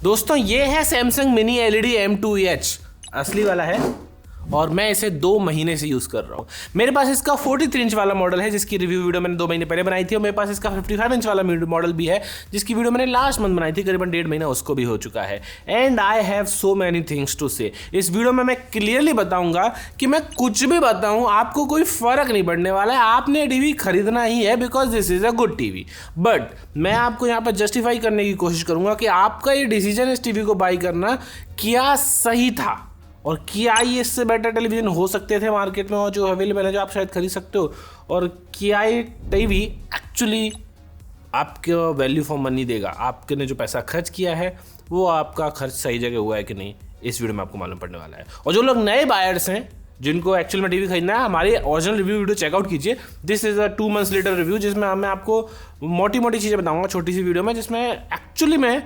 दोस्तों ये है सैमसंग मिनी एलईडी M2H असली वाला है और मैं इसे 2 महीने से यूज़ कर रहा हूँ। मेरे पास इसका 43 इंच वाला मॉडल है जिसकी रिव्यू वीडियो मैंने 2 महीने पहले बनाई थी और मेरे पास इसका 55 इंच वाला मॉडल भी है जिसकी वीडियो मैंने लास्ट मंथ बनाई थी, करीबन 1.5 महीना उसको भी हो चुका है। And I have so many things to say. इस वीडियो में मैं क्लियरली बताऊंगा कि मैं कुछ भी बताऊँ आपको कोई फ़र्क नहीं पड़ने वाला है, आपने टीवी खरीदना ही है because this is a good TV. But मैं आपको यहाँ पर जस्टिफाई करने की कोशिश करूँगा कि आपका ये डिसीजन इस टीवी को बाई करना क्या सही था और क्या ये इससे बेटर टेलीविज़न हो सकते थे मार्केट में और जो अवेलेबल है जो आप शायद खरीद सकते हो, और क्या ये टीवी एक्चुअली आपको वैल्यू फॉर मनी देगा, आपके ने जो पैसा खर्च किया है वो आपका खर्च सही जगह हुआ है कि नहीं, इस वीडियो में आपको मालूम पड़ने वाला है। और जो लोग नए बायर्स हैं जिनको एक्चुअल में टीवी खरीदना है, हमारी ओरिजिनल रिव्यू वीडियो चेकआउट कीजिए। This is a 2 months later review जिसमें मैं आपको मोटी मोटी चीज़ें बताऊंगा छोटी सी वीडियो में, जिसमें एक्चुअली में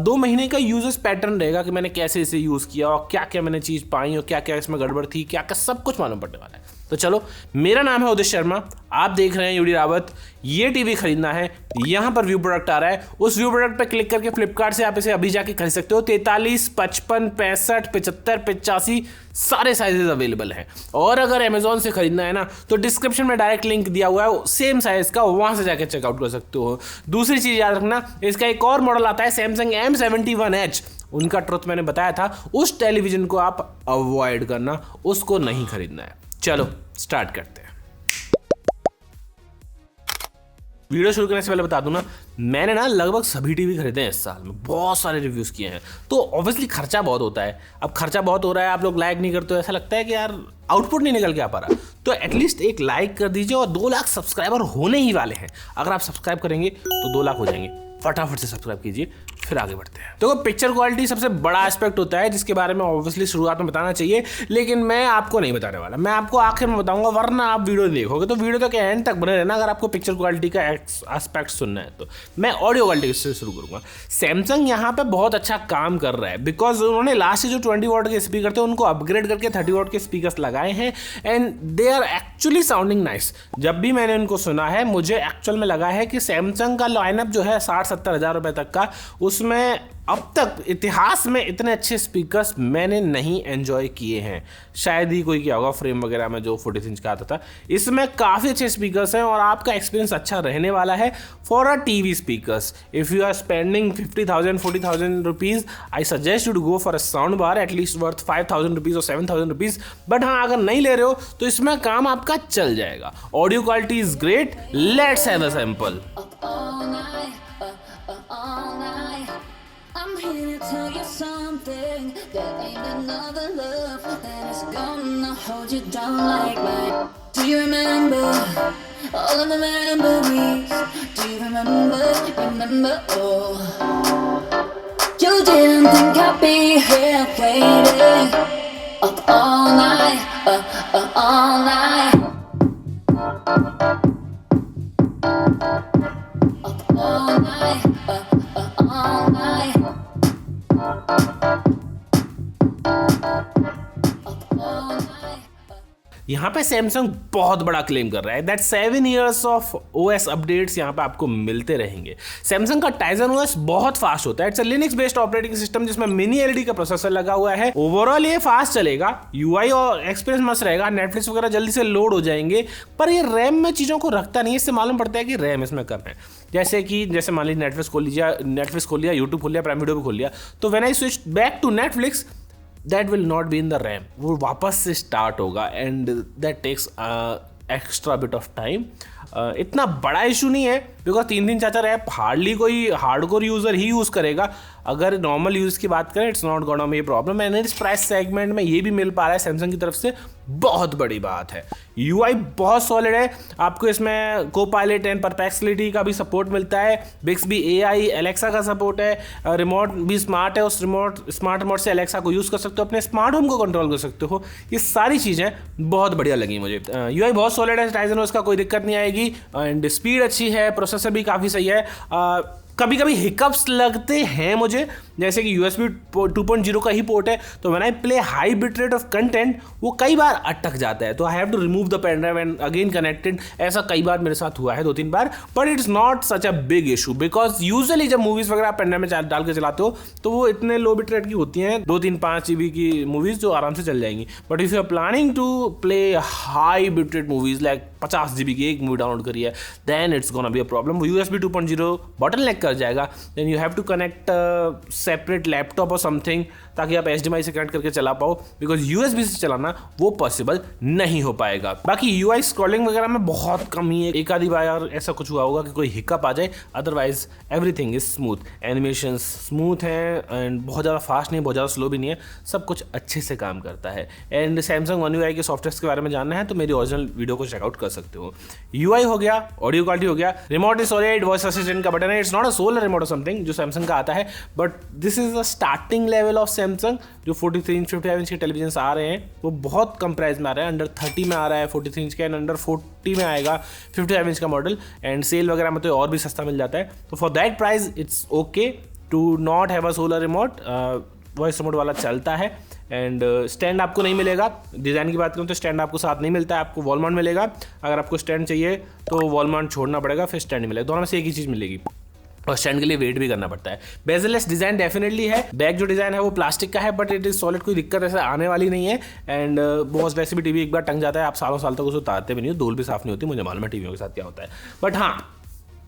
2 महीने का यूजर्स पैटर्न रहेगा कि मैंने कैसे इसे यूज़ किया और क्या क्या मैंने चीज़ पाई और क्या क्या इसमें गड़बड़ थी, क्या क्या सब कुछ मालूम पड़ने वाला है। तो चलो, मेरा नाम है उदित शर्मा, आप देख रहे हैं यूडी रावत। ये टीवी खरीदना है, यहाँ पर व्यू प्रोडक्ट आ रहा है, उस व्यू प्रोडक्ट पर क्लिक करके फ्लिपकार्ट से आप इसे अभी जाके खरीद सकते हो। 43, 55, 65, 75, 85 सारे साइजेस अवेलेबल हैं। और अगर अमेजोन से खरीदना है ना तो डिस्क्रिप्शन में डायरेक्ट लिंक दिया हुआ है सेम साइज का, वहाँ से जाके चेकआउट कर सकते हो। दूसरी चीज़ याद रखना, इसका एक और मॉडल आता है सैमसंग M71H, उनका ट्रुथ मैंने बताया था, उस टेलीविज़न को आप अवॉइड करना, उसको नहीं खरीदना है। चलो स्टार्ट करते हैं। वीडियो शुरू करने से पहले बता दूं ना, मैंने ना लगभग सभी टीवी खरीदे हैं इस साल में, बहुत सारे रिव्यूज़ किए हैं, तो ऑब्वियसली खर्चा बहुत होता है। अब खर्चा बहुत हो रहा है, आप लोग लाइक नहीं करते हो, ऐसा लगता है कि यार आउटपुट नहीं निकल के आ पा रहा, तो एटलीस्ट एक लाइक कर दीजिए। और 2 लाख सब्सक्राइबर होने ही वाले हैं, अगर आप सब्सक्राइब करेंगे तो 2 लाख हो जाएंगे। फटाफट से सब्सक्राइब कीजिए, फिर आगे बढ़ते हैं। तो पिक्चर क्वालिटी सबसे बड़ा एस्पेक्ट होता है जिसके बारे में ऑब्वियसली शुरुआत में बताना चाहिए, लेकिन मैं आपको नहीं बताने वाला, मैं आपको आखिर में बताऊंगा, वरना आप वीडियो देखोगे तो वीडियो तक एंड तक बने रहना अगर आपको पिक्चर क्वालिटी का एस्पेक्ट सुनना है। तो मैं ऑडियो क्वालिटी से शुरू करूंगा। सैमसंग यहाँ पे बहुत अच्छा काम कर रहा है बिकॉज उन्होंने लास्ट जो 20 वॉट के स्पीकर थे उनको अपग्रेड करके 30 वॉट के स्पीकर लगाए हैं and they are actually sounding nice. जब भी मैंने उनको सुना है मुझे एक्चुअल में लगा है कि सैमसंग का लाइनअप जो है 60-70 हज़ार रुपये तक का, उसमें अब तक इतिहास में इतने अच्छे स्पीकर्स मैंने नहीं एंजॉय किए हैं। शायद ही कोई किया होगा फ्रेम वगैरह में जो 40 इंच का आता था। इसमें काफ़ी अच्छे स्पीकर्स हैं और आपका एक्सपीरियंस अच्छा रहने वाला है for a TV speakers. If you are spending 50,000 40,000 rupees, I suggest you to go for a sound bar at least worth 5,000 rupees और 7,000 रुपीज़। बट हाँ, अगर नहीं ले रहे हो तो इसमें काम आपका चल जाएगा। Audio quality is great, let's have a sample. I'm here to tell you something. There ain't another love that is gonna hold you down like mine. Do you remember all of the memories? Do you remember, oh. You didn't think I'd be here waiting up all night, all night. Up all night, all night. यहाँ पे Samsung बहुत बड़ा claim कर रहा है that 7 years of OS updates यहाँ पे आपको मिलते रहेंगे। सैमसंग का टाइजन OS बहुत फास्ट होता है, it's a Linux based operating system जिसमें मिनी एलईडी का प्रोसेसर लगा हुआ है। ओवरऑल ये फास्ट चलेगा, UI और एक्सपीरियंस मस्त रहेगा, नेटफ्लिक्स वगैरह जल्दी से लोड हो जाएंगे, पर ये रैम में चीज़ों को रखता नहीं है। इससे मालूम पड़ता है कि रैम इसमें कम है। जैसे मान लीजिए नेटफ्लिक्स खोल लिया, यूट्यूब खोल लिया, प्राइम वीडियो भी खोल लिया, तो when I switch back to Netflix that will not be in the RAM, वो वापस से स्टार्ट होगा and that takes extra bit of time. इतना बड़ा इशू नहीं है बिकॉज 3 4 ऐप हार्डली कोई हार्डकोर यूज़र ही यूज़ करेगा। अगर नॉर्मल यूज़ की बात करें, it's not gonna be problem and इस प्राइस सेगमेंट में ये भी मिल पा रहा है सैमसंग की तरफ से, बहुत बड़ी बात है। UI बहुत सॉलिड है, आपको इसमें Co-Pilot एंड परप्लेक्सिटी का भी सपोर्ट मिलता है, Bixby AI, Alexa का सपोर्ट है, रिमोट भी स्मार्ट है, उस स्मार्ट रिमोट से Alexa को यूज़ कर सकते हो, अपने स्मार्ट होम को कंट्रोल कर सकते हो। ये सारी चीज़ें बहुत बढ़िया लगी मुझे। UI बहुत सॉलिड है, टाइजन उसका कोई दिक्कत नहीं आएगी एंड स्पीड अच्छी है, प्रोसेसर भी काफ़ी सही है। कभी कभी हिकअप्स लगते हैं मुझे, जैसे कि USB 2.0 का ही पोर्ट है, तो when I play high bit rate of content वो कई बार अटक जाता है, तो I have to remove the pen drive and again connected. ऐसा कई बार मेरे साथ हुआ है, 2-3 बार, but it's not such a big issue because usually जब मूवीज़ वगैरह आप पेन ड्राइव में डाल के चलाते हो तो वो इतने लो बिट रेट की होती हैं, 2-3-5 GB की मूवीज़ जो आराम से चल जाएंगी। But if you are planning to play high bit rate movies like 50 GB की एक मूवी डाउनलोड करी है, then it's gonna be a problem. वो USB 2.0 बॉटलनेक कर जाएगा, then you have to connect separate laptop और समथिंग ताकि आप HDMI से कनेक्ट करके चला पाओ, बिकॉज USB से चलाना वो पॉसिबल नहीं हो पाएगा। बाकी UI स्क्रॉलिंग वगैरह में बहुत कम ही है, एक आधी बार ऐसा कुछ हुआ होगा कि कोई हिकअप आ जाए, otherwise everything is smooth. Animation smooth है एंड बहुत ज़्यादा फास्ट नहीं है, बहुत ज़्यादा स्लो भी नहीं है, सब कुछ अच्छे से काम करता है। एंड सैमसंग One UI के सॉफ्टवेयर के बारे में जानना है तो मेरी ओरिजिनल वीडियो को चेकआउट कर सकते हो। UI हो गया, ऑडियो क्वालिटी हो गया, remote is solid, voice assistant का बटन है, it's not a solar remote और समथिंग जो सैमसंग का आता है, but this is a starting level of Samsung. जो 43 इंच 55 इंच के टेलीविजन आ रहे हैं वो बहुत कम प्राइस में आ रहे हैं, अंडर 30 में आ रहा है 43 इंच का, एंड अंडर 40 में आएगा 55 इंच का मॉडल, एंड सेल वगैरह में तो और भी सस्ता मिल जाता है। तो for that price it's okay to not have a solar remote, voice remote वाला चलता है। एंड स्टैंड आपको नहीं मिलेगा, डिज़ाइन की बात करूँ तो स्टैंड आपको साथ नहीं मिलता है, आपको वॉलमार्ट मिलेगा। अगर आपको स्टैंड चाहिए तो वॉलमार्ट छोड़ना पड़ेगा, फिर स्टैंड मिलेगा, दोनों में से एक ही चीज़ मिलेगी, और स्टैंड के लिए वेट भी करना पड़ता है। बेजलेस डिज़ाइन डेफिनेटली है, बैक जो डिज़ाइन है वो प्लास्टिक का है, बट इट इज़ सॉलिड, कोई दिक्कत ऐसे आने वाली नहीं है। एंड बहुत वैसे भी टीवी एक बार टंग जाता है, आप सालों साल तक उसको उतारते भी नहीं हो, धूल भी साफ नहीं होती, मुझे मालूम है टीवियों के साथ क्या होता है। बट हाँ,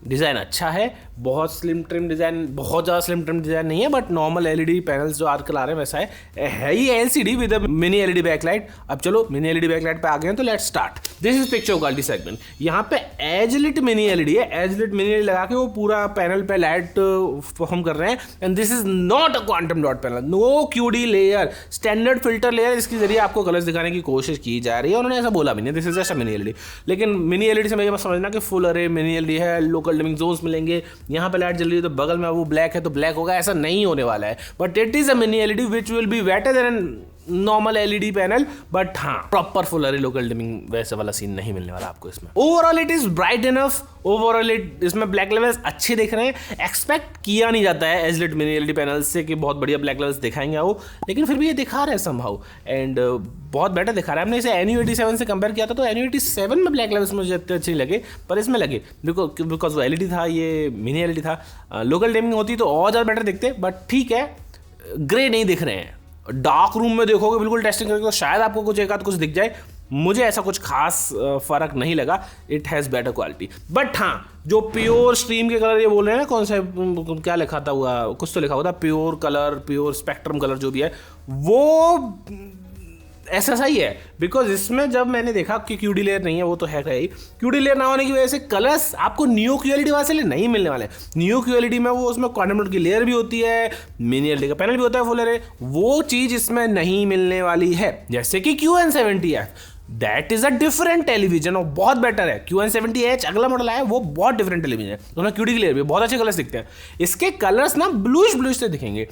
डिज़ाइन अच्छा है, बहुत स्लिम ट्रिम डिज़ाइन, बहुत ज़्यादा स्लिम ट्रिम डिज़ाइन नहीं है, बट नॉर्मल LED पैनल्स जो आजकल आ रहे हैं वैसा है ही LCD with mini LED backlight. अब चलो मिनी LED बैकलाइट पे आ गए हैं तो let's start. This is picture quality segment. यहाँ पे एज लिट मिनी LED है, एज लिट मिनी LED लगा के वो पूरा पैनल पे लाइट परफॉर्म कर रहे हैं, and this is not a quantum dot panel, no QD layer, standard filter layer, इसके जरिए आपको कलर्स दिखाने की कोशिश की जा रही है। उन्होंने ऐसा बोला भी नहीं, this is just a mini LED। लेकिन मिनी LED से मैं समझना कि फुल अरे मिनी LED है, लोकल डिमिंग जोन्स मिलेंगे, यहाँ पे लाइट जल रही है तो बगल में वो ब्लैक है तो ब्लैक होगा, ऐसा नहीं होने वाला है। But it is a mini LED which will be better than normal LED panel, but हाँ proper full array local dimming वैसे वाला सीन नहीं मिलने वाला आपको इसमें। Overall it is bright enough, overall इसमें ब्लैक लेवल्स अच्छे दिख रहे हैं, एक्सपेक्ट किया नहीं जाता है edge lit mini LED panel से कि बहुत बढ़िया ब्लैक लेवल्स दिखाएंगे वो, लेकिन फिर भी ये दिखा रहे हैं समहाउ, एंड बहुत बेटर दिखा रहा है। हमने इसे NU87 से कंपेयर किया था तो NU87 में ब्लैक लेवल्स मुझे इतने अच्छे नहीं लगे, पर इसमें लगे बिकॉज वो LED था, ये मिनी LED था। लोकल डिमिंग होती तो और ज़्यादा बेटर दिखते, बट ठीक है, ग्रे नहीं दिख रहे हैं। डार्क रूम में देखोगे बिल्कुल टेस्टिंग करके तो शायद आपको कुछ एक आध कुछ दिख जाए, मुझे ऐसा कुछ खास फर्क नहीं लगा। It has better quality, but हाँ जो प्योर स्ट्रीम के कलर ये बोल रहे हैं ना, कौन सा क्या लिखा था हुआ, कुछ तो लिखा हुआ था pure colour, pure spectrum colour जो भी है, वो ऐसा सही है। बिकॉज इसमें जब मैंने देखा कि QD लेयर नहीं है, वो तो है ही, QD लेयर ना होने की वजह से कलर्स आपको नियो QLED वाले नहीं मिलने वाले। नियो QLED में वो उसमें क्वांटम डॉट की लेयर भी होती है, मिनी LED का पैनल भी होता है फुल अरे, वो चीज़ इसमें नहीं मिलने वाली है। जैसे कि QN70 है, that is a different television और बहुत बेटर है। QN70H अगला मॉडल आया, वो बहुत डिफरेंट टेलीविजन है, उसमें QD की लेयर भी बहुत अच्छे कलर्स दिखते हैं। इसके कलर्स ना ब्लूइश से दिखेंगे,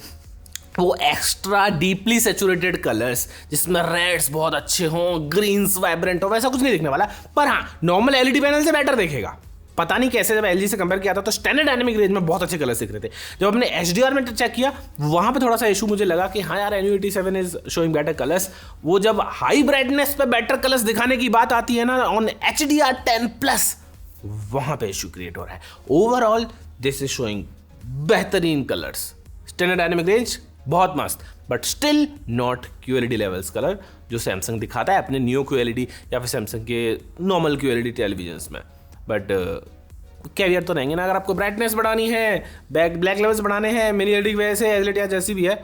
वो एक्स्ट्रा डीपली सैचुरेटेड कलर्स जिसमें रेड्स बहुत अच्छे हों, ग्रीन्स वाइब्रेंट हो, वैसा कुछ नहीं दिखने वाला। पर हाँ नॉर्मल LED पैनल से बेटर दिखेगा। पता नहीं कैसे, जब LG से कंपेयर किया था तो स्टैंडर्ड डायनेमिक रेंज में बहुत अच्छे कलर्स दिख रहे थे। जब हमने HDR में चेक किया वहाँ पे थोड़ा सा इशू मुझे लगा कि हाँ यार NU87 is showing better colours. वो जब हाई ब्राइटनेस पे बेटर कलर्स दिखाने की बात आती है ना ऑन HDR10+, वहाँ पे इशू क्रिएट हो रहा है। ओवरऑल दिस इज शोइंग बेहतरीन कलर्स, स्टैंडर्ड डायनेमिक रेंज बहुत मस्त, but still not QLED levels colour जो सैमसंग दिखाता है अपने नियो QLED या फिर सैमसंग के नॉर्मल QLED टेलीविजन्स में। बट कैवियर तो रहेंगे ना, अगर आपको ब्राइटनेस बढ़ानी है, ब्लैक लेवल्स बढ़ाने हैं मिनी LED की वजह से, एज या जैसी भी है,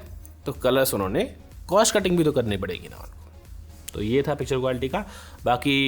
तो कलर्स उन्होंने कॉस्ट कटिंग भी तो करनी पड़ेगी ना उनको। तो ये था पिक्चर क्वालिटी का। बाकी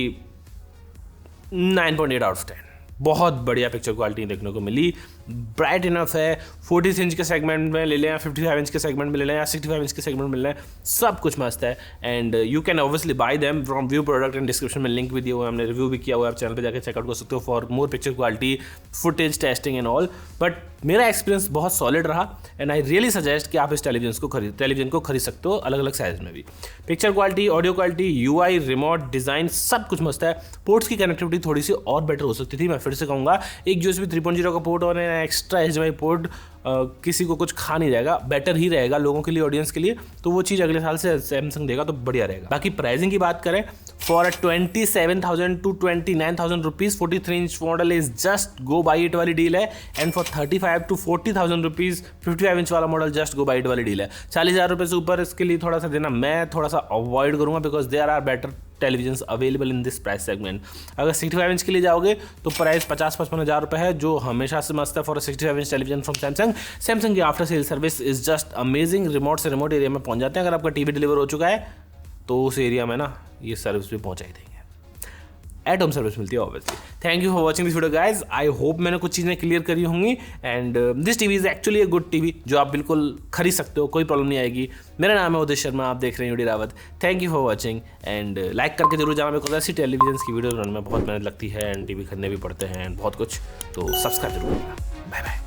9.8 आउट ऑफ 10, बहुत बढ़िया पिक्चर क्वालिटी देखने को मिली, ब्राइट इनफ है। 40 इंच के सेगमेंट में ले लें या 55 इंच के सेगमेंट में ले लें या 65 इंच के सेगमेंट में ले लें, सब कुछ मस्त है। And you can obviously bye them from view product, and description में लिंक भी दिया हुआ है, हमने रिव्यू भी किया हुआ है, आप चैनल पे जाकर चेकआउट कर सकते हो for more picture quality, footage testing and all. But मेरा एक्सपीरियंस बहुत सॉलिड रहा एंड आई रियली सजेस्ट कि आप इस टेलीविजन को खरीद सकते हो अलग अलग साइज में भी। Picture quality, audio quality, UI, remote, design सब कुछ मस्त है। पोर्ट्स की कनेक्टिविटी थोड़ी सी और बेटर हो सकती थी, मैं फिर से कहूँगा। एक USB 3.0 का पोर्ट और एक्स्ट्रा HDMI पोर्ट किसी को कुछ खा नहीं जाएगा, बेटर ही रहेगा लोगों के लिए, ऑडियंस के लिए। तो वो चीज़ अगले साल से सैमसंग देगा तो बढ़िया रहेगा। बाकी प्राइसिंग की बात करें, for 27,000 to 29,000 rupees 43 inch model is just go buy it वाली डील है। And for 35 to 40,000 rupees 55 inch वाला model just go buy it वाली डील है। 40,000 रुपये से ऊपर इसके लिए थोड़ा सा देना मैं थोड़ा सा अवॉइड करूँगा, because there are better televisions available in this price segment. अगर 65 इंच के लिए जाओगे तो प्राइस 50-55 हज़ार रुपये है, जो हमेशा से मस्त है for 65 inch television from Samsung. Samsung की after sale service is just amazing. Remote से रिमोट एरिया में पहुंच जाते हैं। अगर आपका टीवी डिलीवर हो चुका है तो उस एरिया में ना ये सर्विस भी पहुंचा ही देंगे। एट होम सर्विस मिलती है obviously. Thank you for watching this video guys. I hope मैंने कुछ चीज़ें क्लियर करी होंगी। And this TV is actually a good TV जो आप बिल्कुल खरीद सकते हो, कोई प्रॉब्लम नहीं आएगी। मेरा नाम है उदय शर्मा, आप देख रहे हैं UD Rawat. Thank you for watching and like करके जरूर जाना, बिकॉज ऐसी टेलीविजन की वीडियो बनाने में बहुत मेहनत लगती है एंड टीवी खरीदने भी पड़ते हैं एंड बहुत कुछ, तो सब्सक्राइब जरूर करिएगा। Bye bye.